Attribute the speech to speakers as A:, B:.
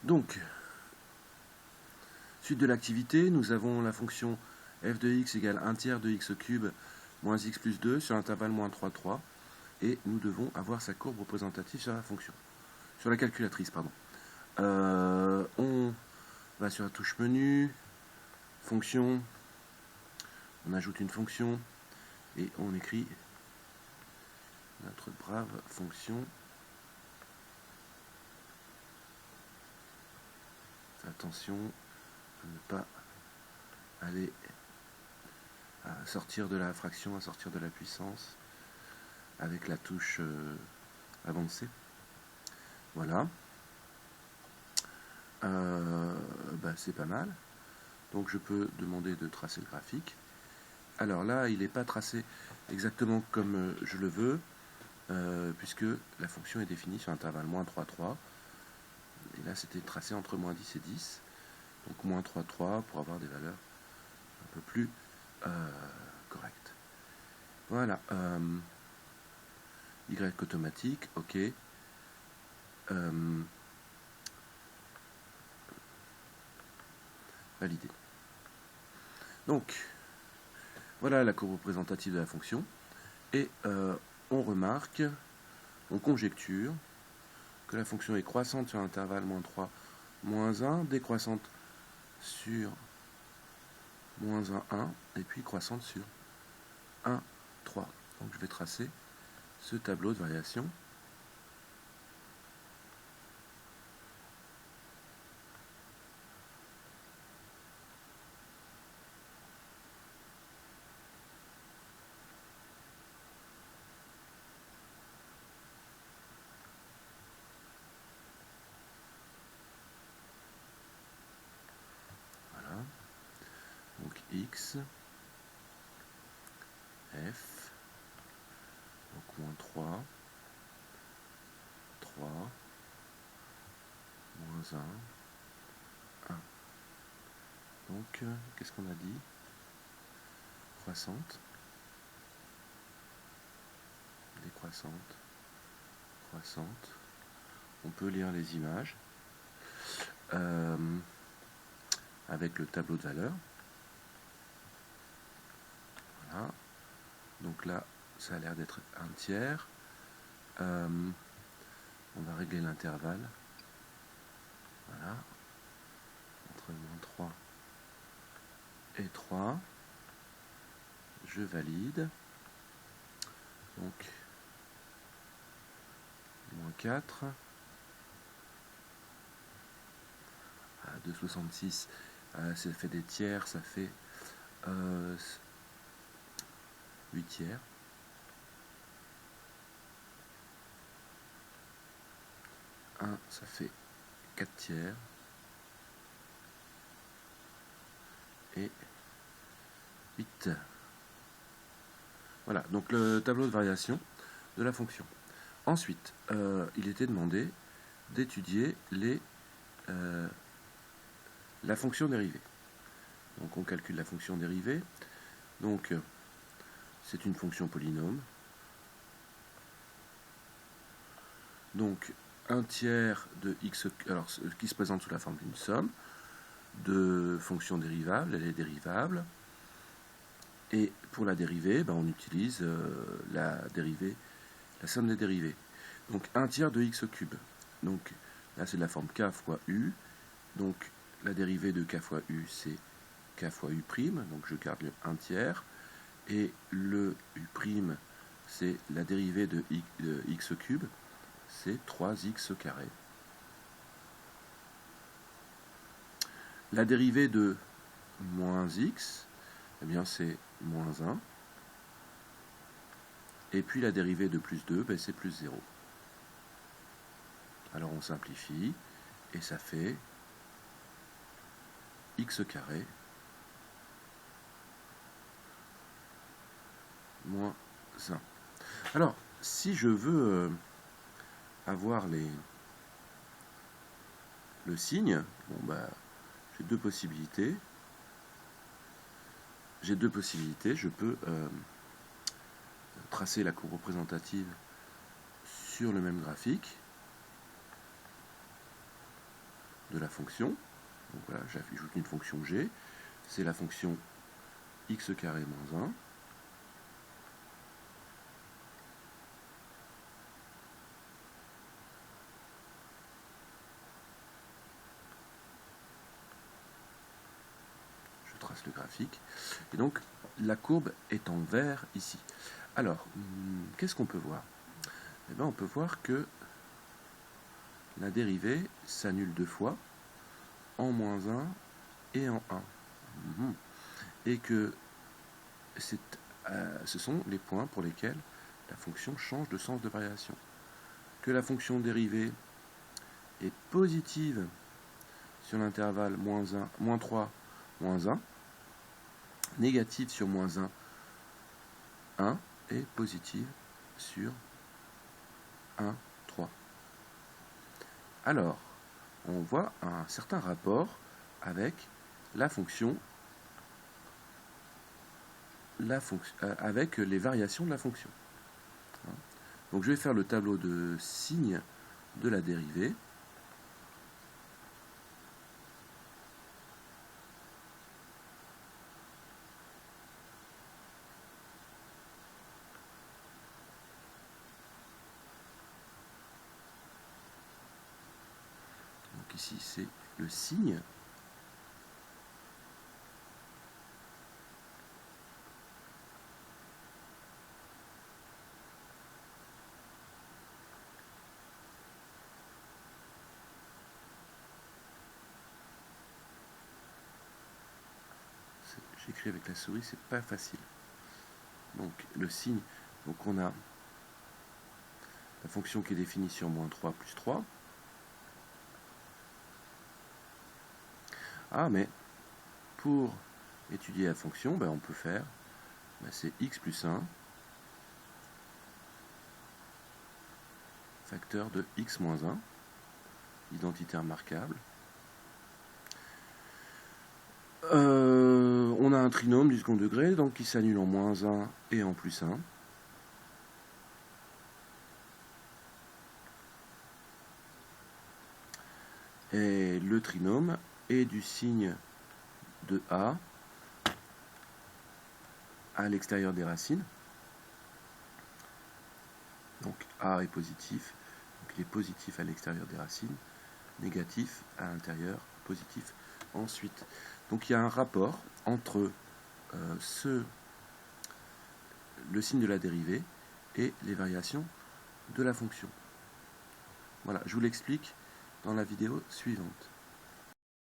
A: Donc, suite de l'activité, nous avons la fonction f de x égale 1 tiers de x au cube moins x plus 2 sur l'intervalle moins 3, 3. Et nous devons avoir sa courbe représentative sur la fonction. Sur la calculatrice, pardon. On va sur la touche menu, fonction, on ajoute une fonction et on écrit notre brave fonction. Attention à ne pas aller à sortir de la fraction, à sortir de la puissance avec la touche avancée. Voilà. C'est pas mal. Donc je peux demander de tracer le graphique. Alors là, il n'est pas tracé exactement comme je le veux, puisque la fonction est définie sur l'intervalle moins 3, 3. Et là, c'était tracé entre moins 10 et 10. Donc moins 3, 3 pour avoir des valeurs un peu plus correctes. Voilà. Y automatique, ok. Validé. Donc, voilà la courbe représentative de la fonction. Et on remarque, on conjecture que la fonction est croissante sur l'intervalle moins 3, moins 1, décroissante sur moins 1, 1, et puis croissante sur 1, 3. Donc je vais tracer ce tableau de variation. Voilà. Donc x, f, donc moins 3, 3, moins 1, 1. Donc, qu'est-ce qu'on a dit? Croissante, décroissante, croissante. On peut lire les images avec le tableau de valeurs. Voilà. Donc là, ça a l'air d'être un tiers. On va régler l'intervalle. Voilà. Entre moins 3 et 3. Je valide. Donc, moins 4. À 2,66. Ça fait des tiers, ça fait 8 tiers. 1, ça fait 4 tiers. Et 8. Voilà, donc le tableau de variation de la fonction. Ensuite, il était demandé d'étudier la fonction dérivée. Donc on calcule la fonction dérivée. Donc c'est une fonction polynôme. Donc 1 tiers de x, alors qui se présente sous la forme d'une somme de fonctions dérivables, elle est dérivable. Et pour la dérivée, on utilise la somme des dérivées. Donc 1 tiers de x au cube. Donc là c'est de la forme k fois u. Donc la dérivée de k fois u c'est k fois u'. Donc je garde le 1 tiers. Et le u' c'est la dérivée de x au cube. C'est 3x au carré. La dérivée de moins x, eh bien c'est moins 1. Et puis la dérivée de plus 2, c'est plus 0. Alors on simplifie, et ça fait x carré moins 1. Alors, si je veux avoir le signe, j'ai deux possibilités. Je peux tracer la courbe représentative sur le même graphique. de la fonction. Donc voilà, j'ajoute une fonction g, c'est la fonction x carré moins 1. Je trace le graphique. Et donc, la courbe est en vert ici. Alors, qu'est-ce qu'on peut voir? Eh bien, on peut voir que la dérivée s'annule deux fois, en moins 1 et en 1. Et que ce sont les points pour lesquels la fonction change de sens de variation. Que la fonction dérivée est positive sur l'intervalle moins 3, moins 1, négative sur moins 1, 1, et positive sur 1, 3. Alors, on voit un certain rapport avec la fonction, avec les variations de la fonction. Donc je vais faire le tableau de signes de la dérivée. Donc ici c'est le signe. J'écris avec la souris, c'est pas facile. Donc le signe, donc on a la fonction qui est définie sur moins 3 plus 3. Ah, mais pour étudier la fonction, on peut faire, c'est x plus 1, facteur de x moins 1, identité remarquable. On a un trinôme du second degré, donc qui s'annule en moins 1 et en plus 1. Et le trinôme est du signe de A à l'extérieur des racines. Donc A est positif, donc il est positif à l'extérieur des racines, négatif à l'intérieur, positif ensuite. Donc il y a un rapport entre le signe de la dérivée et les variations de la fonction. Voilà, je vous l'explique dans la vidéo suivante.